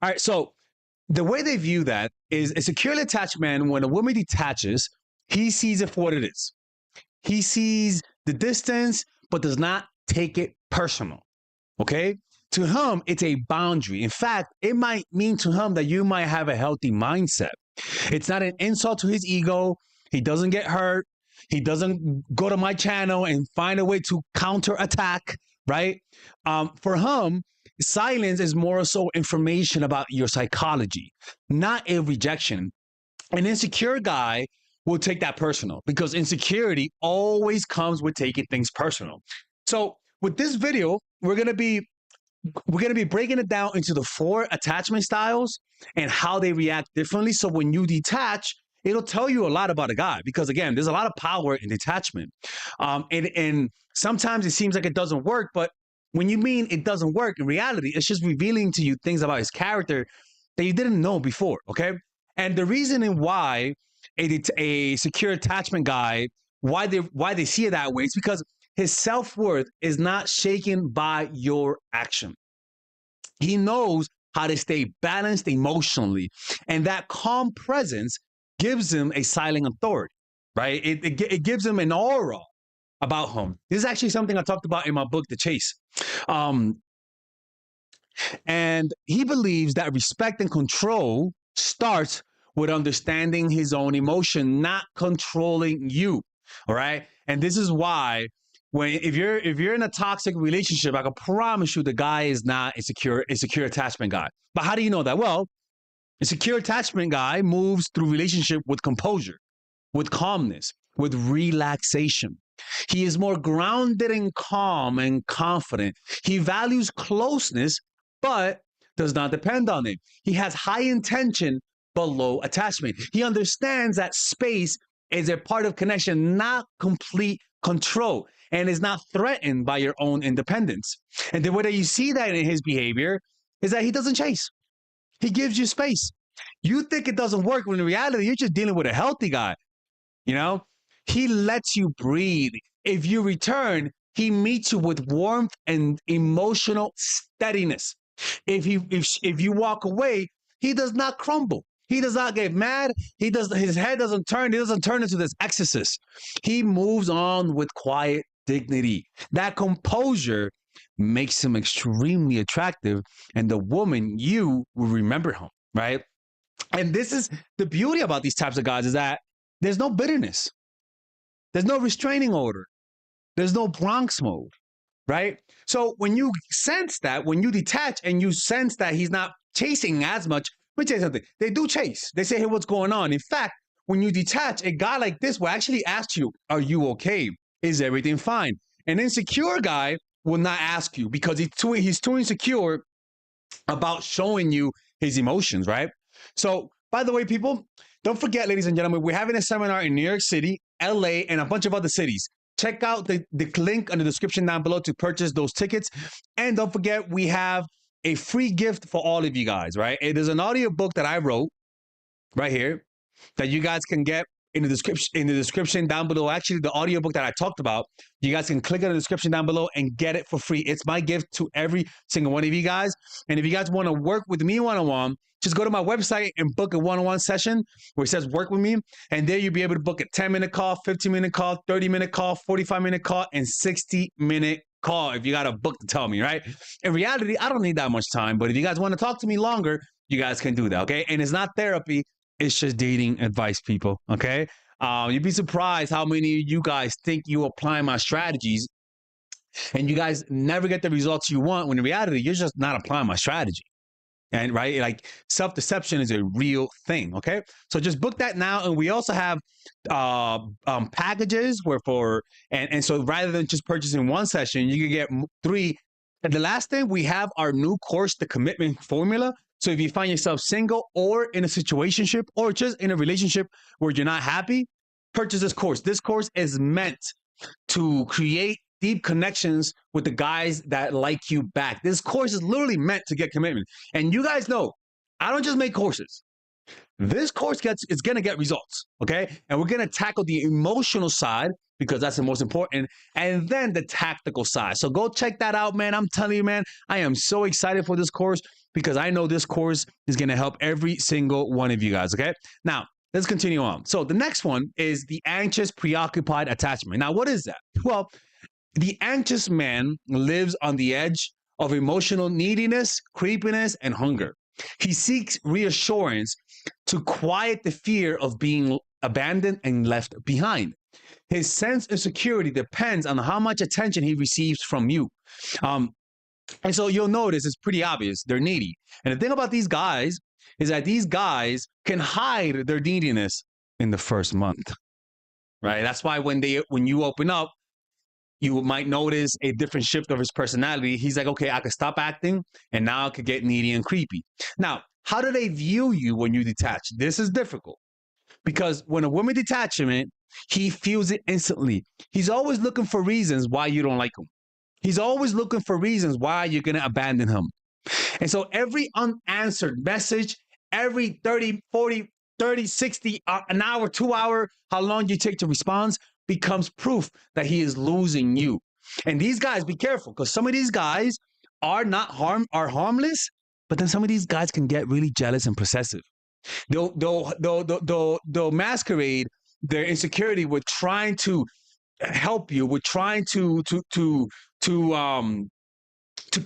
All right. So the way they view that is a securely attached man, when a woman detaches, he sees it for what it is. He sees the distance, but does not take it personal. Okay. To him, it's a boundary. In fact, it might mean to him that you might have a healthy mindset. It's not an insult to his ego. He doesn't get hurt. He doesn't go to my channel and find a way to counterattack, right? For him, silence is more so information about your psychology, not a rejection. An insecure guy will take that personal because insecurity always comes with taking things personal. So with this video, we're gonna be breaking it down into the 4 attachment styles and how they react differently. So when you detach, it'll tell you a lot about a guy because again, there's a lot of power in detachment. And sometimes it seems like it doesn't work, but when you mean it doesn't work, in reality, it's just revealing to you things about his character that you didn't know before. Okay, and the reasoning why a secure attachment guy why they see it that way is because his self-worth is not shaken by your action. He knows how to stay balanced emotionally, and that calm presence gives him a silent authority, right? It gives him an aura about him. This is actually something I talked about in my book, The Chase. Um, and he believes that respect and control starts with understanding his own emotion, not controlling you. All right. And this is why if you're in a toxic relationship, I can promise you the guy is not a secure attachment guy. But how do you know that? Well, a secure attachment guy moves through relationship with composure, with calmness, with relaxation. He is more grounded and calm and confident. He values closeness, but does not depend on it. He has high intention, but low attachment. He understands that space is a part of connection, not complete control, and is not threatened by your own independence. And the way that you see that in his behavior is that he doesn't chase. He gives you space. You think it doesn't work when in reality, you're just dealing with a healthy guy. You know, he lets you breathe. If you return, he meets you with warmth and emotional steadiness. If you walk away, he does not crumble. He does not get mad. His head doesn't turn. He doesn't turn into this exorcist. He moves on with quiet dignity. That composure makes him extremely attractive, and the woman you will remember him, right? And this is the beauty about these types of guys is that there's no bitterness. There's no restraining order. There's no Bronx mode, right? So when you sense that, when you detach and you sense that he's not chasing as much, let me tell you something. They do chase. They say, hey, what's going on? In fact, when you detach, a guy like this will actually ask you, are you okay? Is everything fine? An insecure guy will not ask you because he's too insecure about showing you his emotions, right? So, by the way, people, don't forget, ladies and gentlemen, we're having a seminar in New York City, LA, and a bunch of other cities. Check out the link in the description down below to purchase those tickets. And don't forget, we have a free gift for all of you guys, right? It is an audio book that I wrote right here that you guys can get in the description down below. Actually, the audiobook that I talked about, you guys can click on the description down below and get it for free. It's my gift to every single one of you guys. And if you guys want to work with me one-on-one, just go to my website and book a one-on-one session where it says work with me. And there you'll be able to book a 10-minute call, 15-minute call, 30-minute call, 45-minute call, and 60-minute call if you got a book to tell me, right? In reality, I don't need that much time. But if you guys want to talk to me longer, you guys can do that, okay? And it's not therapy. It's just dating advice, people, okay? You'd be surprised how many of you guys think you apply my strategies and you guys never get the results you want when in reality, you're just not applying my strategy. And right, like self-deception is a real thing, okay? So just book that now. And we also have packages and so rather than just purchasing one session, you can get 3. And the last thing, we have our new course, The Commitment Formula. So if you find yourself single or in a situationship or just in a relationship where you're not happy, purchase this course. This course is meant to create deep connections with the guys that like you back. This course is literally meant to get commitment. And you guys know, I don't just make courses. This course is going to get results, okay? And we're going to tackle the emotional side because that's the most important, and then the tactical side. So go check that out, man. I'm telling you, man, I am so excited for this course. because I know this course is going to help every single one of you guys. Okay. Now, let's continue on. So the next one is the anxious, preoccupied attachment. Now, what is that? Well, the anxious man lives on the edge of emotional neediness, creepiness, and hunger. He seeks reassurance to quiet the fear of being abandoned and left behind. His sense of security depends on how much attention he receives from you. Um, and so you'll notice it's pretty obvious they're needy. And the thing about these guys is that these guys can hide their neediness in the first month, right? That's why when you open up, you might notice a different shift of his personality. He's like, okay, I could stop acting and now I could get needy and creepy. Now, how do they view you when you detach? This is difficult because when a woman detaches him, he feels it instantly. He's always looking for reasons why you don't like him. He's always looking for reasons why you're going to abandon him. And so every unanswered message, every 30, 40, 30, 60, an hour, 2 hour, how long you take to respond becomes proof that he is losing you. And these guys, be careful, because some of these guys are harmless, but then some of these guys can get really jealous and possessive. They'll masquerade their insecurity with trying to help you, with trying to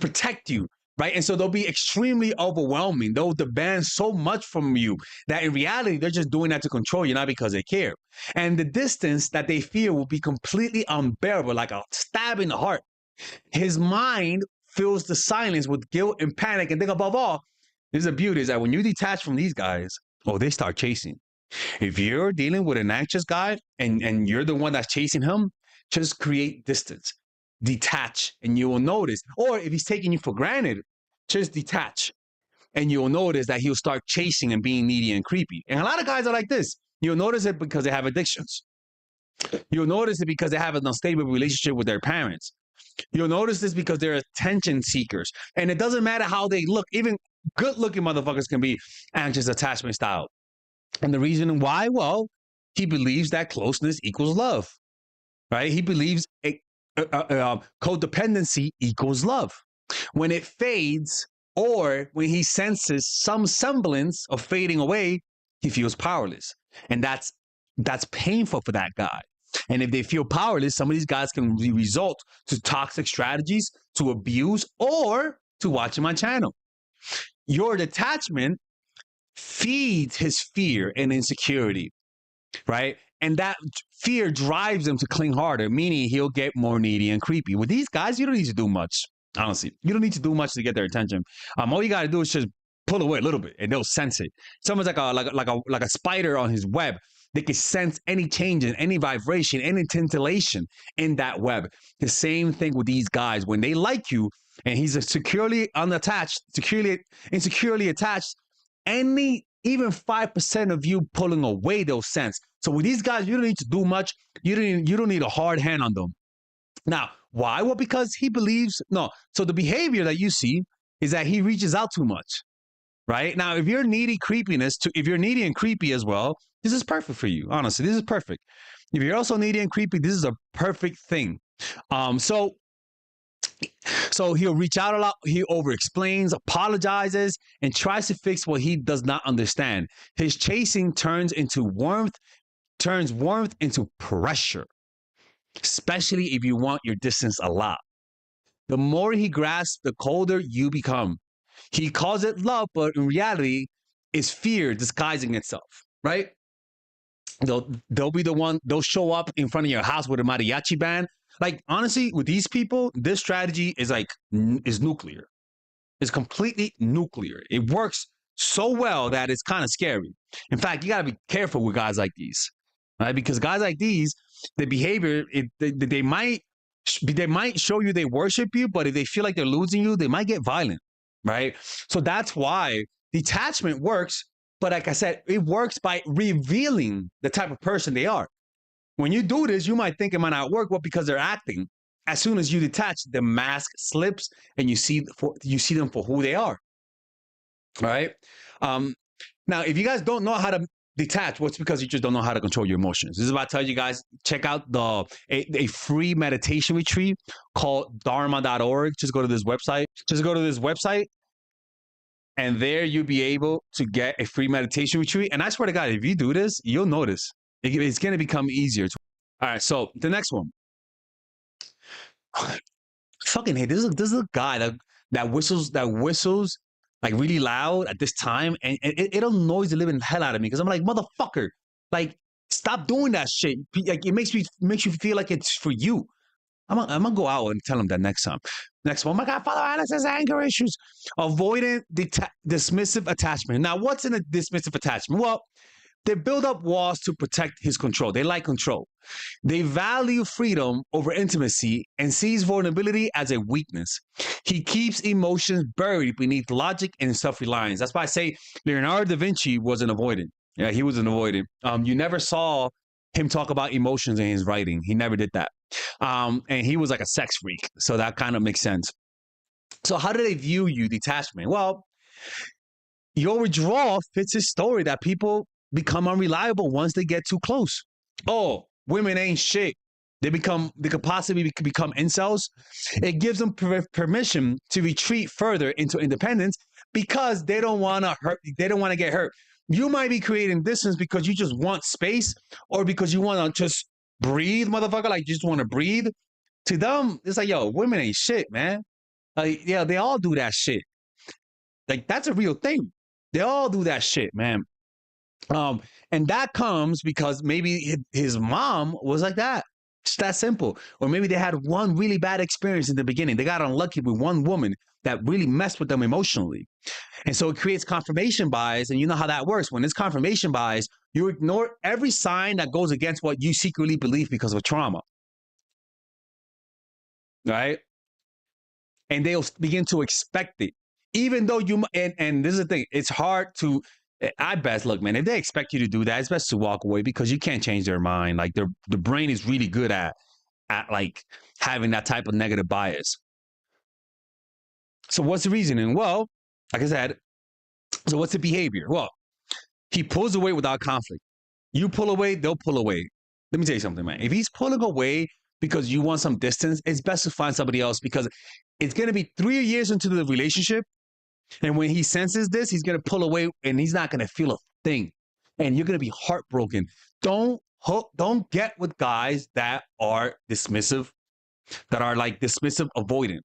protect you, right? And so they'll be extremely overwhelming. They'll demand so much from you that in reality, they're just doing that to control you, not because they care. And the distance that they feel will be completely unbearable, like a stab in the heart. His mind fills the silence with guilt and panic. And think above all, this is the beauty, is that when you detach from these guys, they start chasing. If you're dealing with an anxious guy and you're the one that's chasing him, just create distance. Detach, and you will notice. Or if he's taking you for granted, just detach, and you'll notice that he'll start chasing and being needy and creepy. And a lot of guys are like this. You'll notice it because they have addictions. You'll notice it because they have an unstable relationship with their parents. You'll notice this because they're attention seekers. And it doesn't matter how they look. Even good-looking motherfuckers can be anxious attachment style. And the reason why, well, he believes that closeness equals love, right? He believes codependency equals love. When it fades, or when he senses some semblance of fading away, he feels powerless. And that's painful for that guy. And if they feel powerless, some of these guys can result to toxic strategies, to abuse, or to watching my channel. Your detachment feeds his fear and insecurity, right? And that fear drives him to cling harder, meaning he'll get more needy and creepy. With these guys, you don't need to do much. Honestly, you don't need to do much to get their attention. All you got to do is just pull away a little bit, and they'll sense it. Someone's like a spider on his web. They can sense any change in any vibration, any titillation in that web. The same thing with these guys. When they like you, and he's securely unattached, insecurely attached, even 5% of you pulling away those sense. So with these guys, you don't need to do much. You don't need a hard hand on them. Now, why? Well, because he believes, no. So the behavior that you see is that he reaches out too much, right? Now, if you're needy and creepy as well, this is perfect for you. Honestly, this is perfect. If you're also needy and creepy, this is a perfect thing. So he'll reach out a lot. He over-explains, apologizes, and tries to fix what he does not understand. His chasing turns warmth into pressure, especially if you want your distance a lot. The more he grasps, the colder you become. He calls it love, but in reality, it's fear disguising itself, right? They'll be the one, they'll show up in front of your house with a mariachi band. Like, honestly, with these people, this strategy is nuclear. It's completely nuclear. It works so well that it's kind of scary. In fact, you got to be careful with guys like these, right? Because guys like these, the behavior, they might show you they worship you, but if they feel like they're losing you, they might get violent, right? So that's why detachment works. But like I said, it works by revealing the type of person they are. When you do this, you might think it might not work, well, because they're acting. As soon as you detach, the mask slips and you see them for who they are. All right. Now, if you guys don't know how to detach, well, it's because you just don't know how to control your emotions. This is what I tell you guys. Check out a free meditation retreat called dharma.org. Just go to this website. And there you'll be able to get a free meditation retreat. And I swear to God, if you do this, you'll notice it's going to become easier. All right. So the next one. Fucking hate this is a guy that whistles like really loud at this time, and it annoys the living hell out of me because I'm like, motherfucker, like stop doing that shit. Like it makes you feel like it's for you. I'm gonna go out and tell him that next time. Next one, oh my God, Father Alex has anger issues. Avoidant dismissive attachment. Now, what's in a dismissive attachment? Well, they build up walls to protect his control. They like control. They value freedom over intimacy and sees vulnerability as a weakness. He keeps emotions buried beneath logic and self-reliance. That's why I say Leonardo da Vinci was an avoidant. Yeah, he was an avoidant. You never saw him talk about emotions in his writing. He never did that. And he was like a sex freak. So that kind of makes sense. So how do they view you, detachment? Well, your withdrawal fits his story that people become unreliable once they get too close. Oh, women ain't shit. They could possibly become incels. It gives them permission to retreat further into independence because they don't want to hurt. They don't want to get hurt. You might be creating distance because you just want space or because you want to just breathe, motherfucker. Like you just want to breathe. To them, it's like, yo, women ain't shit, man. Like, yeah, they all do that shit. Like that's a real thing. They all do that shit, man. And that comes because maybe his mom was like that. It's that simple. Or maybe they had one really bad experience in the beginning. They got unlucky with one woman that really messed with them emotionally. And so it creates confirmation bias. And you know how that works. When it's confirmation bias, you ignore every sign that goes against what you secretly believe because of trauma. Right? And they'll begin to expect it. Even though and this is the thing, it's hard to, I best look, man, if they expect you to do that, it's best to walk away because you can't change their mind. Like the brain is really good at like having that type of negative bias. So what's the reasoning? Well, like I said, so what's the behavior? Well, he pulls away without conflict. You pull away, they'll pull away. Let me tell you something, man. If he's pulling away because you want some distance, it's best to find somebody else because it's going to be 3 years into the relationship. And when he senses this, he's going to pull away and he's not going to feel a thing. And you're going to be heartbroken. Don't get with guys that are dismissive, that are like dismissive avoidant.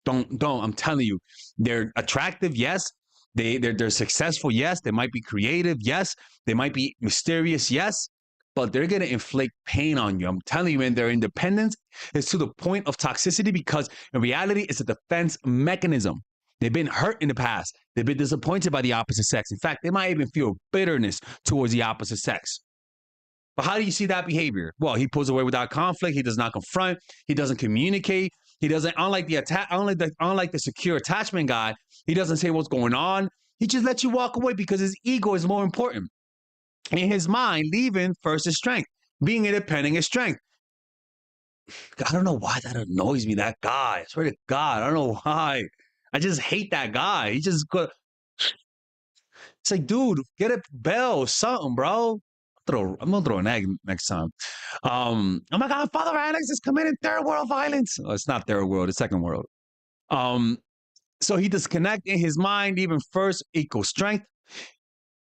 Don't. I'm telling you, they're attractive. Yes. They're successful. Yes. They might be creative. Yes. They might be mysterious. Yes. But they're going to inflict pain on you. I'm telling you, man, their independence is to the point of toxicity because in reality, it's a defense mechanism. They've been hurt in the past. They've been disappointed by the opposite sex. In fact, they might even feel bitterness towards the opposite sex. But how do you see that behavior? Well, he pulls away without conflict. He does not confront. He doesn't communicate. He doesn't, unlike the secure attachment guy, he doesn't say what's going on. He just lets you walk away because his ego is more important. In his mind, leaving first is strength. Being independent is strength. I don't know why that annoys me, that guy. I swear to God, I don't know why. I just hate that guy. He just go. It's like, dude, get a bell, something, bro. I'm gonna throw an egg next time. Oh my God, Father Alex is committing third world violence. Oh, it's not third world, it's second world. So he disconnect in his mind, even first equals strength.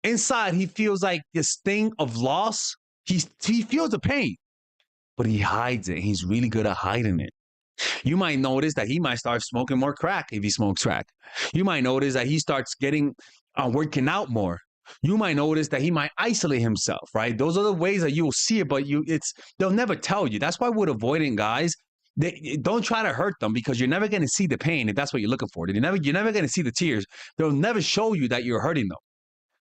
Inside, he feels like this thing of loss. He feels the pain, but he hides it. He's really good at hiding it. You might notice that he might start smoking more crack if he smokes crack. You might notice that he starts working out more. You might notice that he might isolate himself, right? Those are the ways that you'll see it, but they'll never tell you. That's why with avoiding guys, they don't try to hurt them because you're never going to see the pain if that's what you're looking for. You're never going to see the tears. They'll never show you that you're hurting them.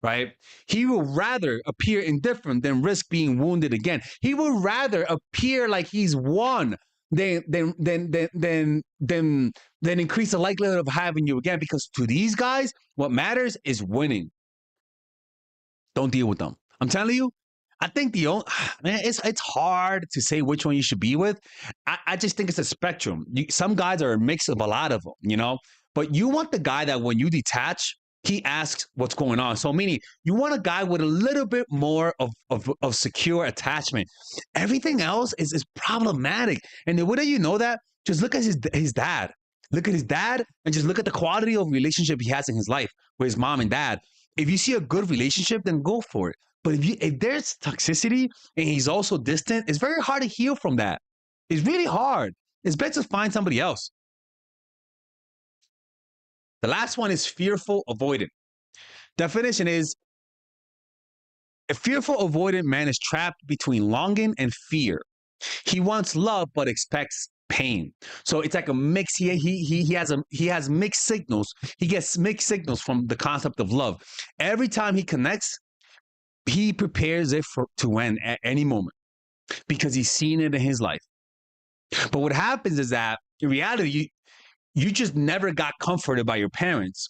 Right? He will rather appear indifferent than risk being wounded again. He will rather appear like he's won than increase the likelihood of having you again. Because to these guys, what matters is winning. Don't deal with them. I'm telling you, I think it's hard to say which one you should be with. I just think it's a spectrum. Some guys are a mix of a lot of them, but you want the guy that when you detach, he asks what's going on. So meaning you want a guy with a little bit more of secure attachment. Everything else is problematic. And the way that you know that, just look at his dad. Look at his dad and just look at the quality of relationship he has in his life with his mom and dad. If you see a good relationship, then go for it. But if there's toxicity and he's also distant, it's very hard to heal from that. It's really hard. It's better to find somebody else. The last one is fearful avoidant. Definition is a fearful avoidant man is trapped between longing and fear. He wants love but expects pain. So it's like a mix. He has mixed signals. He gets mixed signals from the concept of love. Every time he connects, he prepares it to end at any moment because he's seen it in his life. But what happens is that in reality, you just never got comforted by your parents.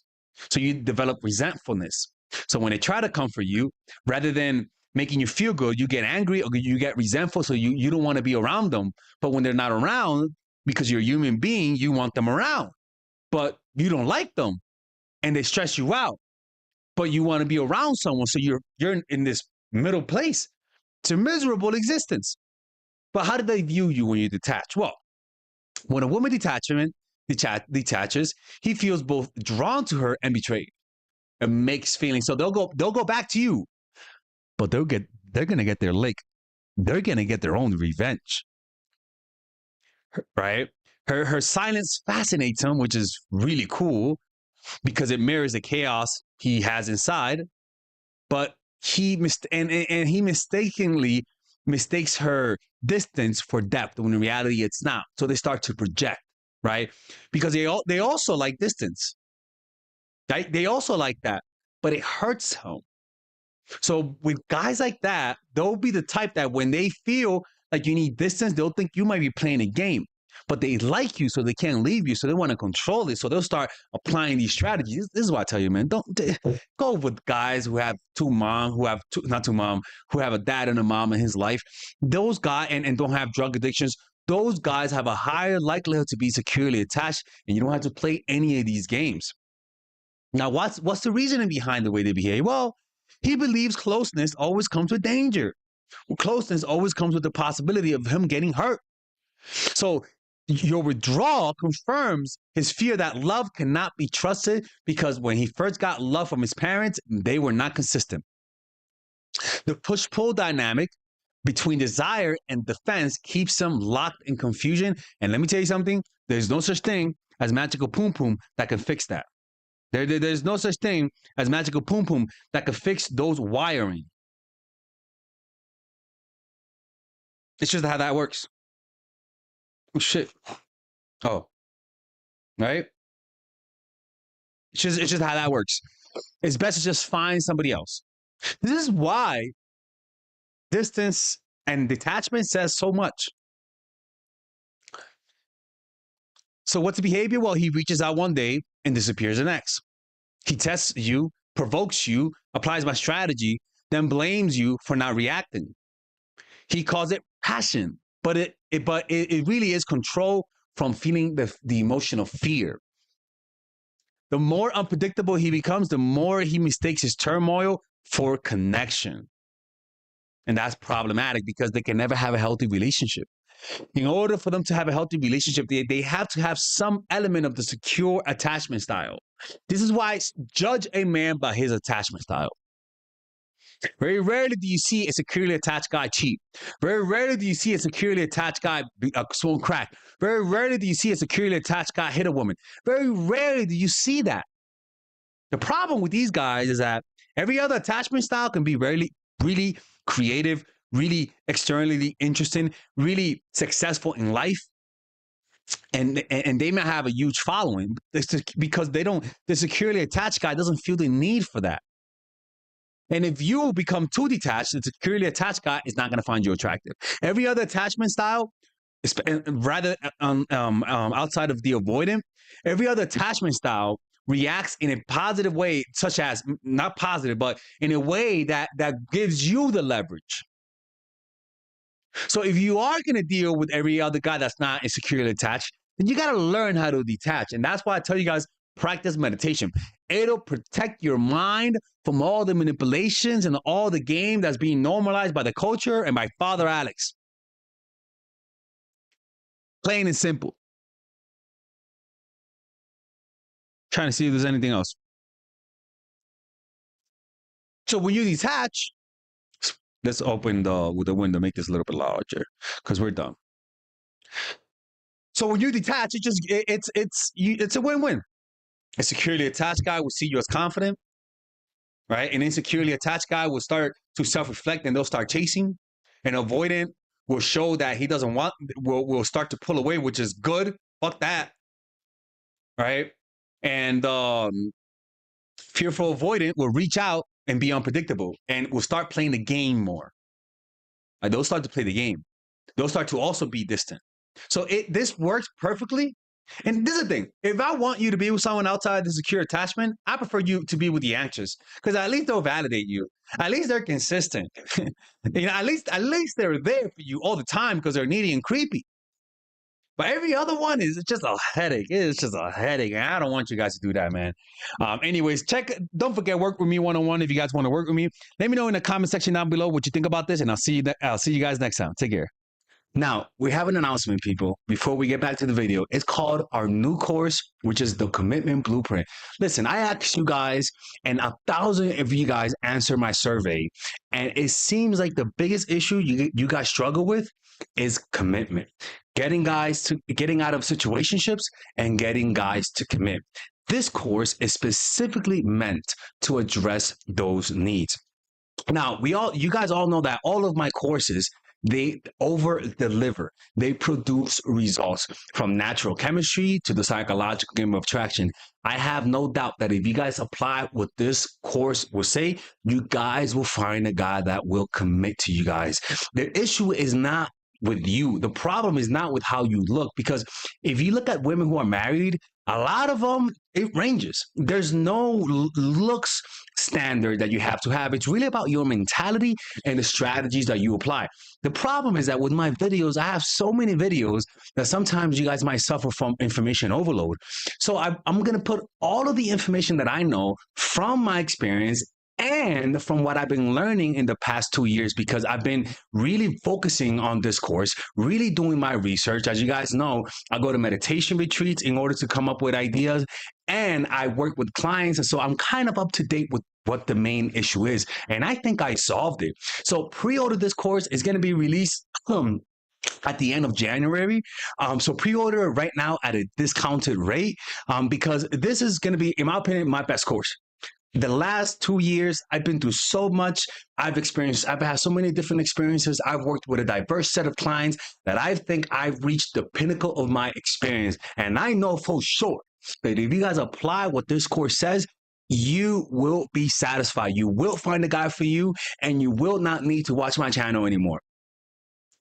So you develop resentfulness. So when they try to comfort you, rather than making you feel good, you get angry or you get resentful. So you don't want to be around them. But when they're not around, because you're a human being, you want them around. But you don't like them and they stress you out. But you want to be around someone. So you're in this middle place. It's a miserable existence. But how do they view you when you detach? Well, when a woman detaches, he feels both drawn to her and betrayed. A mixed feeling. So they'll go back to you, but they're gonna get their lick. They're gonna get their own revenge. Right? Her silence fascinates him, which is really cool because it mirrors the chaos he has inside. But he mistakenly mistakes her distance for depth when in reality it's not. So they start to project, right? Because they also like distance. Right? They also like that, but it hurts him. So with guys like that, they'll be the type that when they feel like you need distance, they'll think you might be playing a game, but they like you, so they can't leave you. So they want to control it. So they'll start applying these strategies. This is what I tell you, man. Don't go with guys who have who have a dad and a mom in his life. Those guys and don't have drug addictions. Those guys have a higher likelihood to be securely attached, and you don't have to play any of these games. Now, what's the reasoning behind the way they behave? Well, he believes closeness always comes with danger. Closeness always comes with the possibility of him getting hurt. So your withdrawal confirms his fear that love cannot be trusted because when he first got love from his parents, they were not consistent. The push-pull dynamic between desire and defense keeps him locked in confusion. And let me tell you something, there's no such thing as magical poom poom that can fix that. There's no such thing as magical poom poom that can fix those wiring. It's just how that works. Oh, shit. Oh, right? It's just how that works. It's best to just find somebody else. This is why distance and detachment says so much. So what's the behavior? Well, he reaches out one day and disappears the next. He tests you, provokes you, applies my strategy, then blames you for not reacting. He calls it passion, but it really is control from feeling the emotion of fear. The more unpredictable he becomes, the more he mistakes his turmoil for connection. And that's problematic because they can never have a healthy relationship. In order for them to have a healthy relationship, they have to have some element of the secure attachment style. This is why judge a man by his attachment style. Very rarely do you see a securely attached guy cheat. Very rarely do you see a securely attached guy smoke crack. Very rarely do you see a securely attached guy hit a woman. Very rarely do you see that. The problem with these guys is that every other attachment style can be really creative, really externally interesting, really successful in life. And they may have a huge following because the securely attached guy doesn't feel the need for that. And if you become too detached, the securely attached guy is not going to find you attractive. Every other attachment style, rather outside of the avoidant, every other attachment style reacts in a positive way, such as not positive, but in a way that gives you the leverage. So if you are going to deal with every other guy that's not insecurely attached, then you got to learn how to detach. And that's why I tell you guys, practice meditation. It'll protect your mind from all the manipulations and all the game that's being normalized by the culture and by Father Alex. Plain and simple. trying to see if there's anything else. So when you detach, let's open the window, make this a little bit larger because we're done. So when you detach, it's a win-win. A securely attached guy will see you as confident, right? An insecurely attached guy will start to self-reflect and they'll start chasing. An avoidant will show that he doesn't want, will start to pull away, which is good. Fuck that, right? And fearful avoidant will reach out and be unpredictable and will start playing the game more. They'll start to play the game. They'll start to also be distant. So this works perfectly. And this is the thing. If I want you to be with someone outside the secure attachment, I prefer you to be with the anxious because at least they'll validate you. At least they're consistent. At least they're there for you all the time because they're needy and creepy. But every other one is just a headache. It's just a headache. And I don't want you guys to do that, man. Anyways, don't forget, work with me one-on-one if you guys want to work with me. Let me know in the comment section down below what you think about this, and I'll see you guys next time. Take care. Now, we have an announcement, people, before we get back to the video. It's called our new course, which is the Commitment Blueprint. Listen, I asked you guys, and 1,000 of you guys answered my survey, and it seems like the biggest issue you guys struggle with is commitment. Getting out of situationships and getting guys to commit. This course is specifically meant to address those needs. Now, you guys all know that all of my courses, they over-deliver. They produce results from natural chemistry to the psychological game of attraction. I have no doubt that if you guys apply what this course will say, you guys will find a guy that will commit to you guys. The issue is not with you. The problem is not with how you look, because if you look at women who are married, a lot of them, it ranges. There's no looks standard that you have to have. It's really about your mentality and the strategies that you apply. The problem is that with my videos, I have so many videos that sometimes you guys might suffer from information overload. So I'm going to put all of the information that I know from my experience and from what I've been learning in the past 2 years, because I've been really focusing on this course, really doing my research. As you guys know, I go to meditation retreats in order to come up with ideas, and I work with clients. And so I'm kind of up to date with what the main issue is. And I think I solved it. So pre-order this course. Is going to be released at the end of January. So pre-order right now at a discounted rate, because this is going to be, in my opinion, my best course. The last 2 years, I've been through so much. I've had so many different experiences. I've worked with a diverse set of clients that I think I've reached the pinnacle of my experience. And I know for sure that if you guys apply what this course says, you will be satisfied. You will find a guy for you, and you will not need to watch my channel anymore.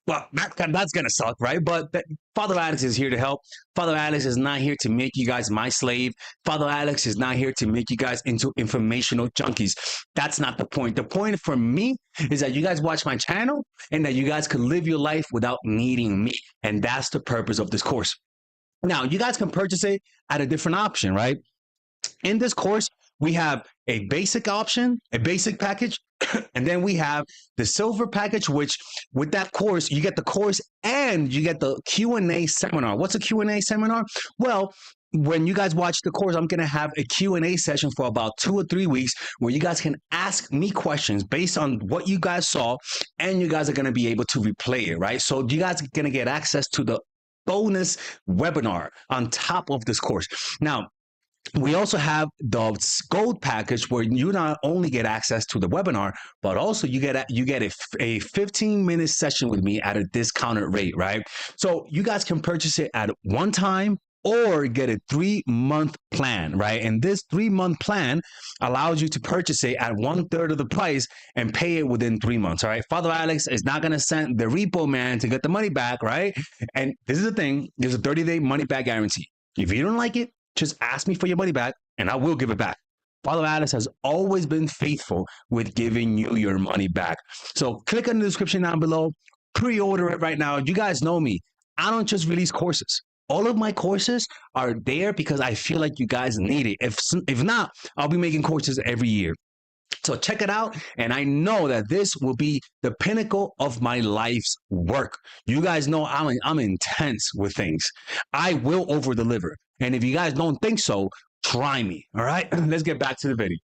Well, that's going to suck, right? But Father Alex is here to help. Father Alex is not here to make you guys my slave. Father Alex is not here to make you guys into informational junkies. That's not the point. The point for me is that you guys watch my channel and that you guys can live your life without needing me. And that's the purpose of this course. Now, you guys can purchase it at a different option, right? In this course, we have a basic option, a basic package, and then we have the silver package, which with that course, you get the course and you get the Q&A seminar. What's a Q&A seminar? Well, when you guys watch the course, I'm going to have a Q&A session for about 2 or 3 weeks where you guys can ask me questions based on what you guys saw, and you guys are going to be able to replay it, right? So you guys are going to get access to the bonus webinar on top of this course. Now, we also have the gold package where you not only get access to the webinar, but also you get a 15-minute session with me at a discounted rate, right? So you guys can purchase it at one time or get a 3-month plan, right? And this 3-month plan allows you to purchase it at 1/3 of the price and pay it within 3 months, all right? Father Alex is not going to send the repo man to get the money back, right? And this is the thing, there's a 30-day money back guarantee. If you don't like it, just ask me for your money back and I will give it back. Father Alex has always been faithful with giving you your money back. So click on the description down below, pre-order it right now. You guys know me. I don't just release courses. All of my courses are there because I feel like you guys need it. If not, I'll be making courses every year. So check it out, and I know that this will be the pinnacle of my life's work. You guys know I'm intense with things. I will over-deliver. And if you guys don't think so, Try me. All right. Let's get back to the video.